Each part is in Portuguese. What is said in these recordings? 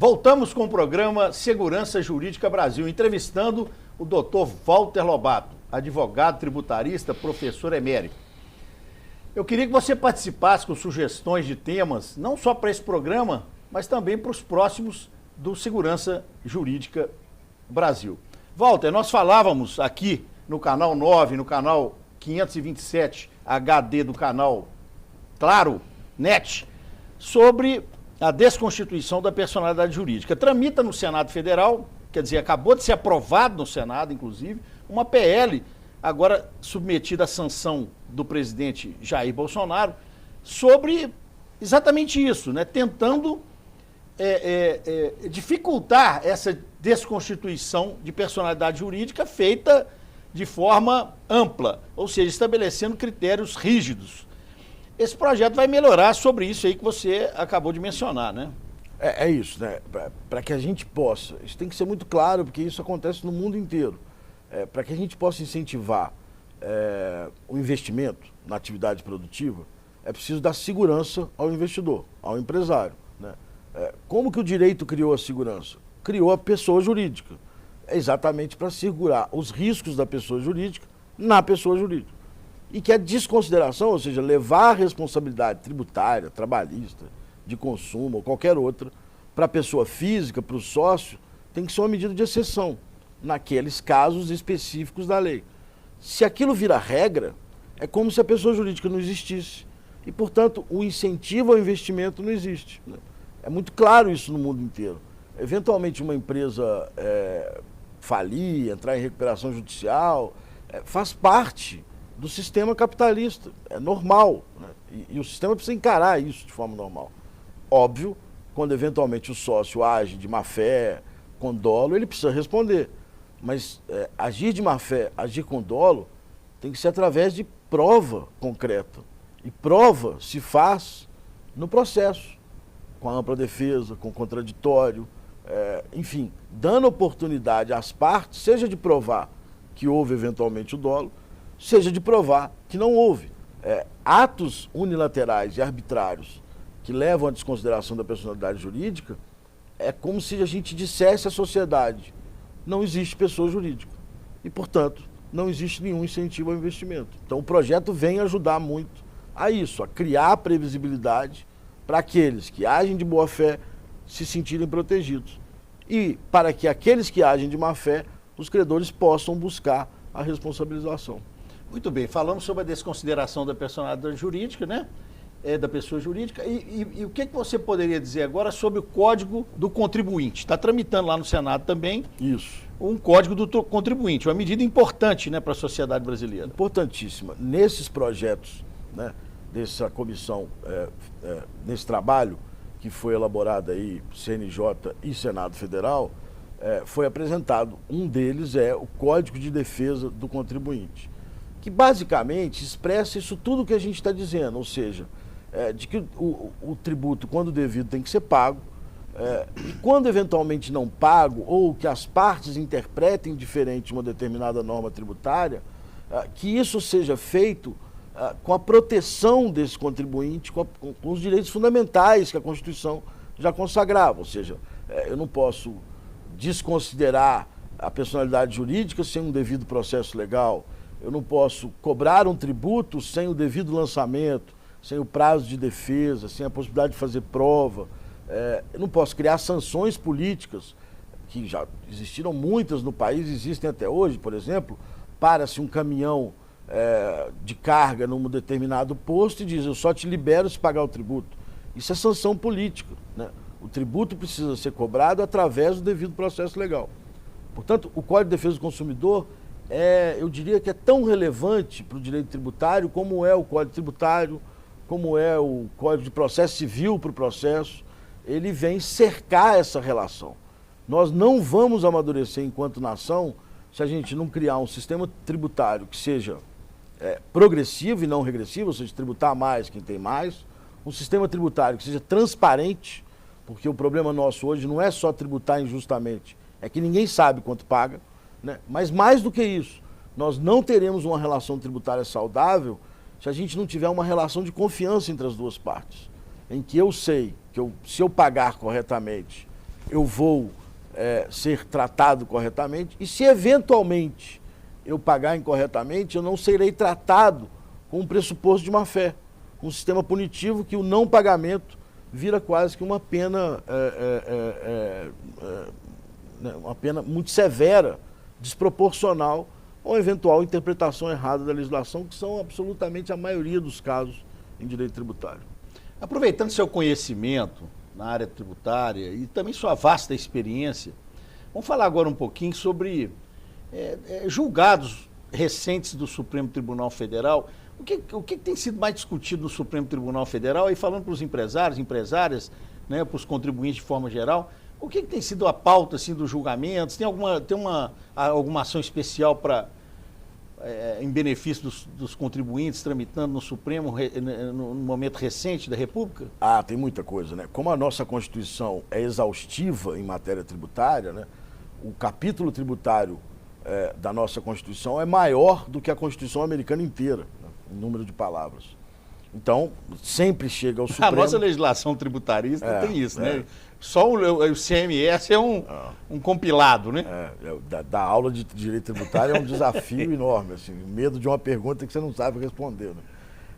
Voltamos com o programa Segurança Jurídica Brasil, entrevistando o Dr. Walter Lobato, advogado tributarista, professor emérito. Eu queria que você participasse com sugestões de temas, não só para esse programa, mas também para os próximos do Segurança Jurídica Brasil. Walter, nós falávamos aqui no canal 9, no canal 527 HD do canal Claro Net, sobre a desconstituição da personalidade jurídica. Tramita no Senado Federal, quer dizer, acabou de ser aprovado no Senado, inclusive, uma PL, agora submetida à sanção do presidente Jair Bolsonaro, sobre exatamente isso, né? Tentando dificultar essa desconstituição de personalidade jurídica feita de forma ampla, ou seja, estabelecendo critérios rígidos. Esse projeto vai melhorar sobre isso aí que você acabou de mencionar, né? É isso, né? Para que a gente possa, isso tem que ser muito claro, porque isso acontece no mundo inteiro. Para que a gente possa incentivar o investimento na atividade produtiva, é preciso dar segurança ao investidor, ao empresário, né? Como que o direito criou a segurança? Criou a pessoa jurídica. É exatamente para segurar os riscos da pessoa jurídica na pessoa jurídica. E que a desconsideração, ou seja, levar a responsabilidade tributária, trabalhista, de consumo ou qualquer outra, para a pessoa física, para o sócio, tem que ser uma medida de exceção, naqueles casos específicos da lei. Se aquilo vira regra, é como se a pessoa jurídica não existisse. E, portanto, o incentivo ao investimento não existe, né? É muito claro isso no mundo inteiro. Eventualmente, uma empresa falir, entrar em recuperação judicial, faz parte do sistema capitalista, é normal, né? E o sistema precisa encarar isso de forma normal. Óbvio, quando eventualmente o sócio age de má fé, com dolo, ele precisa responder. Mas agir de má fé, agir com dolo, tem que ser através de prova concreta. E prova se faz no processo, com a ampla defesa, com o contraditório, enfim, dando oportunidade às partes, seja de provar que houve eventualmente o dolo, seja de provar que não houve. Atos unilaterais e arbitrários que levam à desconsideração da personalidade jurídica, é como se a gente dissesse à sociedade: não existe pessoa jurídica e, portanto, não existe nenhum incentivo ao investimento. Então o projeto vem ajudar muito a isso, a criar previsibilidade para aqueles que agem de boa fé se sentirem protegidos. E para que aqueles que agem de má fé, os credores possam buscar a responsabilização. Muito bem, falamos sobre a desconsideração da personalidade jurídica, né? Da pessoa jurídica. E o que você poderia dizer agora sobre o Código do Contribuinte? Está tramitando lá no Senado também. Isso. Um Código do Contribuinte, uma medida importante, né, para a sociedade brasileira. Importantíssima. Nesses projetos, né, dessa comissão, nesse trabalho que foi elaborado aí, CNJ e Senado Federal, foi apresentado, um deles é o Código de Defesa do Contribuinte, que basicamente expressa isso tudo que a gente está dizendo, ou seja, de que o tributo, quando devido, tem que ser pago, e quando eventualmente não pago, ou que as partes interpretem diferente uma determinada norma tributária, que isso seja feito com a proteção desse contribuinte, com os direitos fundamentais que a Constituição já consagrava, ou seja, eu não posso desconsiderar a personalidade jurídica sem um devido processo legal, eu não posso cobrar um tributo sem o devido lançamento, sem o prazo de defesa, sem a possibilidade de fazer prova. Eu não posso criar sanções políticas, que já existiram muitas no país, existem até hoje, por exemplo, para-se um caminhão de carga num determinado posto e diz: eu só te libero se pagar o tributo. Isso é sanção política, né? O tributo precisa ser cobrado através do devido processo legal. Portanto, o Código de Defesa do Consumidor eu diria que é tão relevante para o direito tributário como é o Código Tributário, como é o Código de Processo Civil para o processo. Ele vem cercar essa relação. Nós não vamos amadurecer enquanto nação se a gente não criar um sistema tributário que seja progressivo e não regressivo, ou seja, tributar mais quem tem mais, um sistema tributário que seja transparente, porque o problema nosso hoje não é só tributar injustamente, é que ninguém sabe quanto paga, né? Mas mais do que isso, nós não teremos uma relação tributária saudável se a gente não tiver uma relação de confiança entre as duas partes, em que eu sei que se eu pagar corretamente, eu vou ser tratado corretamente, e se eventualmente eu pagar incorretamente, eu não serei tratado com um pressuposto de má-fé, um sistema punitivo que o não pagamento vira quase que uma pena muito severa, desproporcional a uma eventual interpretação errada da legislação, que são absolutamente a maioria dos casos em direito tributário. Aproveitando seu conhecimento na área tributária e também sua vasta experiência, vamos falar agora um pouquinho sobre julgados recentes do Supremo Tribunal Federal. O que tem sido mais discutido no Supremo Tribunal Federal, e falando para os empresários, empresárias, né, para os contribuintes de forma geral, o que tem sido a pauta assim, dos julgamentos? Tem alguma ação especial em benefício dos contribuintes tramitando no Supremo no momento recente da República? Ah, tem muita coisa, né? Como a nossa Constituição é exaustiva em matéria tributária, né, o capítulo tributário da nossa Constituição é maior do que a Constituição americana inteira, né, em número de palavras. Então, sempre chega ao Supremo... A nossa legislação tributarista tem isso, né? Só o CMS é um compilado, né? Da aula de direito tributário é um desafio enorme, assim, medo de uma pergunta que você não sabe responder,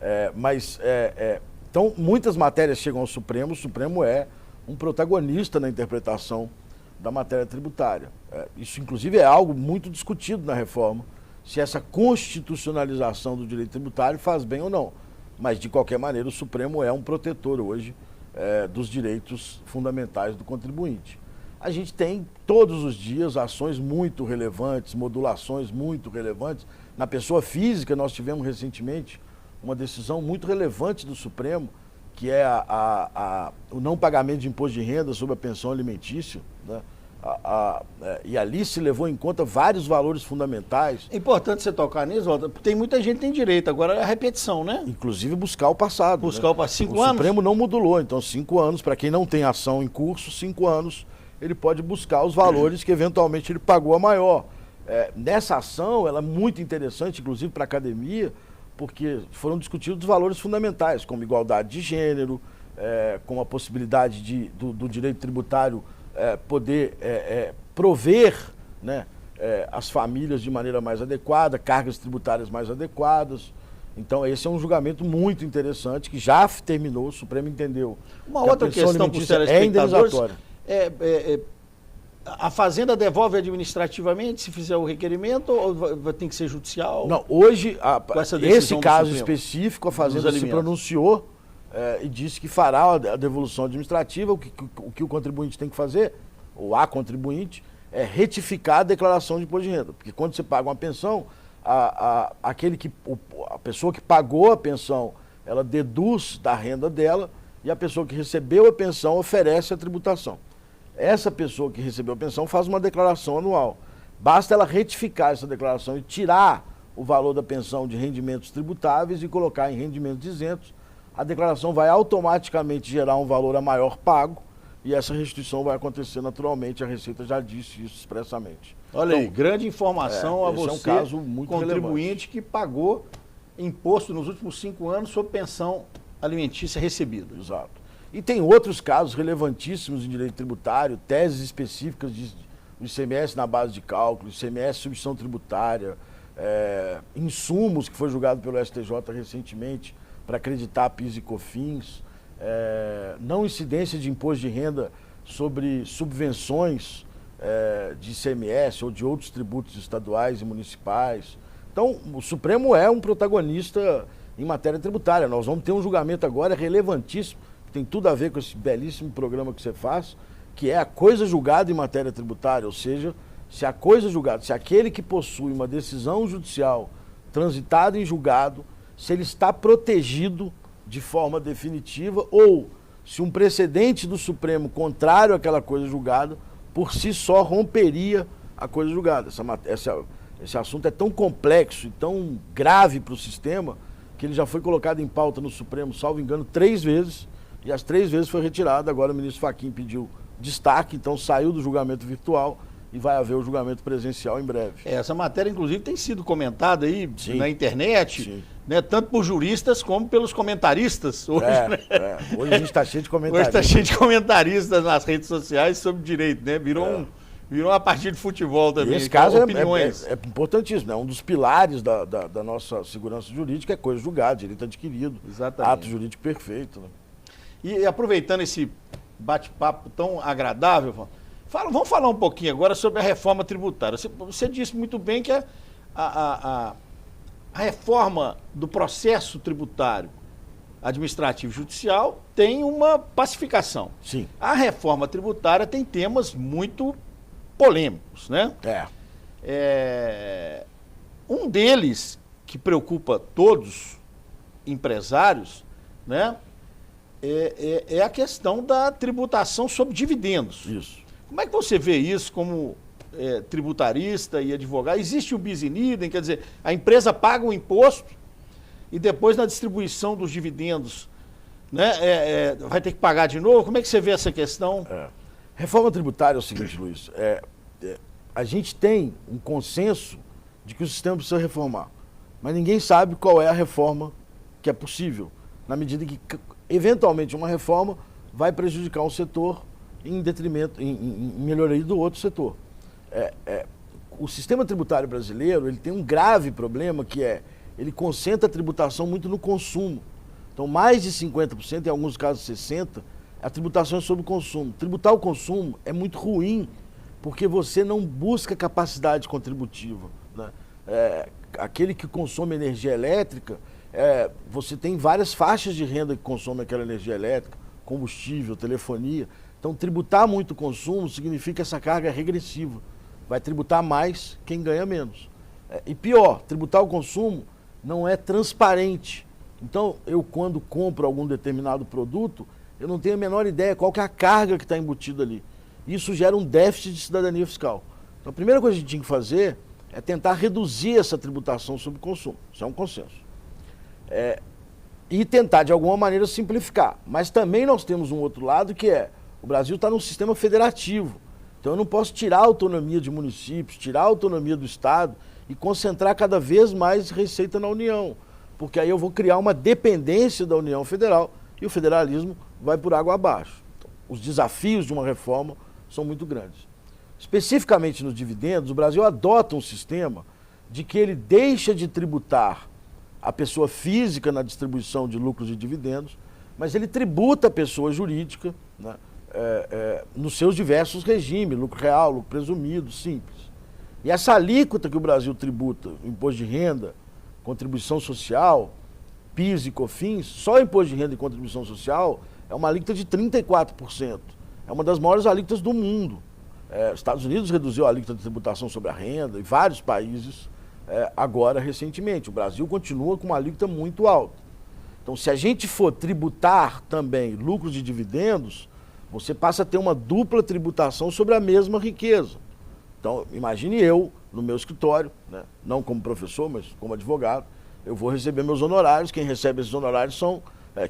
né? Então, muitas matérias chegam ao Supremo, o Supremo é um protagonista na interpretação da matéria tributária. Isso, inclusive, é algo muito discutido na reforma, se essa constitucionalização do direito tributário faz bem ou não. Mas, de qualquer maneira, o Supremo é um protetor hoje dos direitos fundamentais do contribuinte. A gente tem, todos os dias, ações muito relevantes, modulações muito relevantes. Na pessoa física, nós tivemos recentemente uma decisão muito relevante do Supremo, que é o não pagamento de imposto de renda sobre a pensão alimentícia, né? E ali se levou em conta vários valores fundamentais. É importante você tocar nisso, Walter, porque tem muita gente que tem direito, agora é a repetição, né? Inclusive buscar o passado. Buscar o passado. 5 anos? O Supremo não modulou, então 5 anos, para quem não tem ação em curso, 5 anos ele pode buscar os valores que eventualmente ele pagou a maior. Nessa ação, ela é muito interessante, inclusive para a academia, porque foram discutidos os valores fundamentais, como igualdade de gênero, como a possibilidade do direito tributário poder prover, né, as famílias de maneira mais adequada, cargas tributárias mais adequadas. Então, esse é um julgamento muito interessante, que já terminou, o Supremo entendeu. Uma outra questão para os telespectadores a Fazenda devolve administrativamente se fizer o requerimento ou tem que ser judicial? Não, hoje, esse caso específico, a Fazenda se pronunciou e disse que fará a devolução administrativa. O que o contribuinte tem que fazer, ou a contribuinte, é retificar a declaração de imposto de renda. Porque quando você paga uma pensão, a pessoa que pagou a pensão, ela deduz da renda dela, e a pessoa que recebeu a pensão oferece a tributação. Essa pessoa que recebeu a pensão faz uma declaração anual. Basta ela retificar essa declaração e tirar o valor da pensão de rendimentos tributáveis e colocar em rendimentos isentos. A declaração vai automaticamente gerar um valor a maior pago e essa restituição vai acontecer naturalmente. A Receita já disse isso expressamente. Olha aí, grande informação a você, é um caso muito contribuinte relevante, que pagou imposto nos últimos 5 anos sobre pensão alimentícia recebida. Exato. E tem outros casos relevantíssimos em direito tributário, teses específicas do ICMS na base de cálculo, ICMS substituição tributária, insumos que foi julgado pelo STJ recentemente para acreditar PIS e COFINS, não incidência de imposto de renda sobre subvenções de ICMS ou de outros tributos estaduais e municipais. Então, o Supremo é um protagonista em matéria tributária. Nós vamos ter um julgamento agora relevantíssimo, que tem tudo a ver com esse belíssimo programa que você faz, que é a coisa julgada em matéria tributária, ou seja, se a coisa julgada, se aquele que possui uma decisão judicial transitada em julgado, se ele está protegido de forma definitiva ou se um precedente do Supremo contrário àquela coisa julgada, por si só romperia a coisa julgada. Esse assunto é tão complexo e tão grave para o sistema que ele já foi colocado em pauta no Supremo, salvo engano, 3 vezes, e as 3 vezes foi retirado. Agora o ministro Fachin pediu destaque, então saiu do julgamento virtual e vai haver o julgamento presencial em breve. Essa matéria, inclusive, tem sido comentada aí na internet, né? Tanto por juristas como pelos comentaristas hoje, né? Hoje a gente está cheio de comentaristas. Hoje está cheio de comentaristas nas redes sociais sobre direito, né? Virou uma partida de futebol também. E esse caso opiniões. é importantíssimo, né? Um dos pilares da nossa segurança jurídica é coisa julgada, direito adquirido, exatamente, ato jurídico perfeito. Né? E aproveitando esse bate-papo tão agradável, vamos falar um pouquinho agora sobre a reforma tributária. Você disse muito bem que a reforma do processo tributário administrativo judicial tem uma pacificação. Sim. A reforma tributária tem temas muito polêmicos, né? Um deles que preocupa todos empresários, né? É a questão da tributação sobre dividendos. Isso. Como é que você vê isso como tributarista e advogado? Existe o bis in idem, quer dizer, a empresa paga o imposto e depois na distribuição dos dividendos, né, vai ter que pagar de novo? Como é que você vê essa questão? Reforma tributária é o seguinte, Luiz, a gente tem um consenso de que o sistema precisa reformar, mas ninguém sabe qual é a reforma que é possível, na medida que, eventualmente, uma reforma vai prejudicar um setor em detrimento, em melhoria do outro setor. O sistema tributário brasileiro ele tem um grave problema que ele concentra a tributação muito no consumo. Então, mais de 50%, em alguns casos 60%, a tributação é sobre o consumo. Tributar o consumo é muito ruim, porque você não busca capacidade contributiva, né? Aquele que consome energia elétrica, você tem várias faixas de renda que consomem aquela energia elétrica, combustível, telefonia. Então, tributar muito o consumo significa que essa carga é regressiva. Vai tributar mais quem ganha menos. E pior, tributar o consumo não é transparente. Então, eu quando compro algum determinado produto, eu não tenho a menor ideia qual que é a carga que está embutida ali. Isso gera um déficit de cidadania fiscal. Então, a primeira coisa que a gente tinha que fazer é tentar reduzir essa tributação sobre o consumo. Isso é um consenso. E tentar, de alguma maneira, simplificar. Mas também nós temos um outro lado que o Brasil está num sistema federativo. Então eu não posso tirar a autonomia de municípios, tirar a autonomia do Estado e concentrar cada vez mais receita na União. Porque aí eu vou criar uma dependência da União Federal e o federalismo vai por água abaixo. Então, os desafios de uma reforma são muito grandes. Especificamente nos dividendos, o Brasil adota um sistema de que ele deixa de tributar a pessoa física na distribuição de lucros e dividendos, mas ele tributa a pessoa jurídica, né, nos seus diversos regimes, lucro real, lucro presumido, simples. E essa alíquota que o Brasil tributa, imposto de renda, contribuição social, PIS e COFINS, só imposto de renda e contribuição social é uma alíquota de 34%. É uma das maiores alíquotas do mundo. Os Estados Unidos reduziu a alíquota de tributação sobre a renda e vários países agora recentemente. O Brasil continua com uma alíquota muito alta. Então, se a gente for tributar também lucros de dividendos, você passa a ter uma dupla tributação sobre a mesma riqueza. Então, imagine eu, no meu escritório, né, não como professor, mas como advogado, eu vou receber meus honorários, quem recebe esses honorários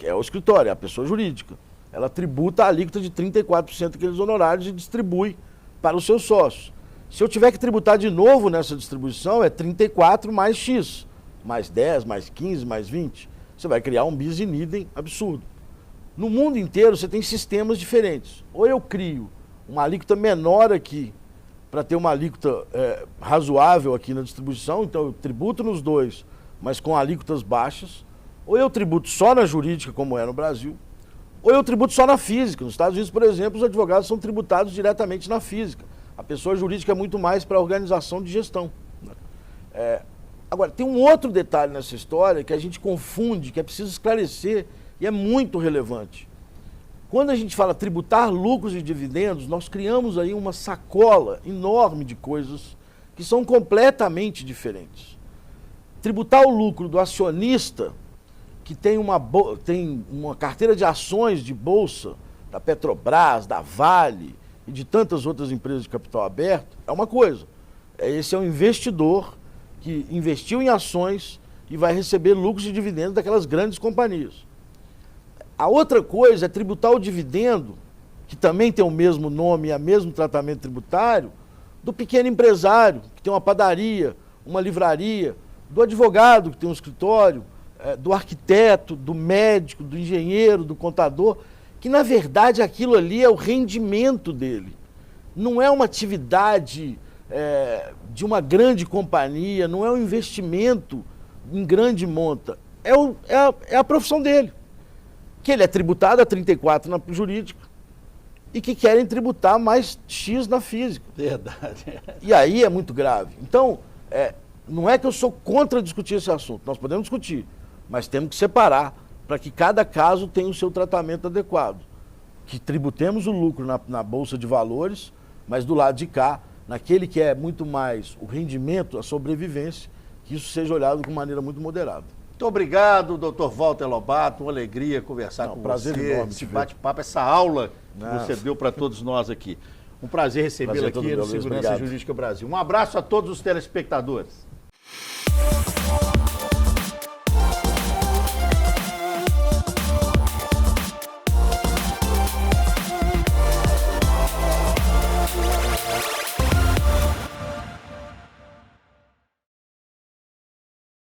é o escritório, é a pessoa jurídica. Ela tributa a alíquota de 34% daqueles honorários e distribui para os seus sócios. Se eu tiver que tributar de novo nessa distribuição, é 34 mais X, mais 10, mais 15, mais 20. Você vai criar um bis in idem absurdo. No mundo inteiro você tem sistemas diferentes. Ou eu crio uma alíquota menor aqui, para ter uma alíquota razoável aqui na distribuição, então eu tributo nos dois, mas com alíquotas baixas, ou eu tributo só na jurídica, como é no Brasil, ou eu tributo só na física. Nos Estados Unidos, por exemplo, os advogados são tributados diretamente na física. A pessoa jurídica é muito mais para a organização de gestão. Agora, tem um outro detalhe nessa história que a gente confunde, que é preciso esclarecer e é muito relevante. Quando a gente fala tributar lucros e dividendos, nós criamos aí uma sacola enorme de coisas que são completamente diferentes. Tributar o lucro do acionista, que tem uma carteira de ações de bolsa, da Petrobras, da Vale e de tantas outras empresas de capital aberto, é uma coisa. Esse é um investidor que investiu em ações e vai receber lucros e dividendos daquelas grandes companhias. A outra coisa é tributar o dividendo, que também tem o mesmo nome e o mesmo tratamento tributário, do pequeno empresário, que tem uma padaria, uma livraria, do advogado, que tem um escritório, do arquiteto, do médico, do engenheiro, do contador, que na verdade aquilo ali é o rendimento dele. Não é uma atividade de uma grande companhia, não é um investimento em grande monta. É a profissão dele. Que ele é tributado a 34 na jurídica e que querem tributar mais X na física. Verdade. E aí é muito grave. Então, não é que eu sou contra discutir esse assunto, nós podemos discutir, mas temos que separar para que cada caso tenha o seu tratamento adequado. Que tributemos o lucro na Bolsa de Valores, mas do lado de cá, naquele que é muito mais o rendimento, a sobrevivência, que isso seja olhado de maneira muito moderada. Muito obrigado, doutor Walter Lobato, uma alegria conversar com prazer você, enorme esse bate-papo, essa aula que você deu para todos nós aqui. Um prazer recebê-lo aqui no Segurança Jurídica Brasil. Um abraço a todos os telespectadores.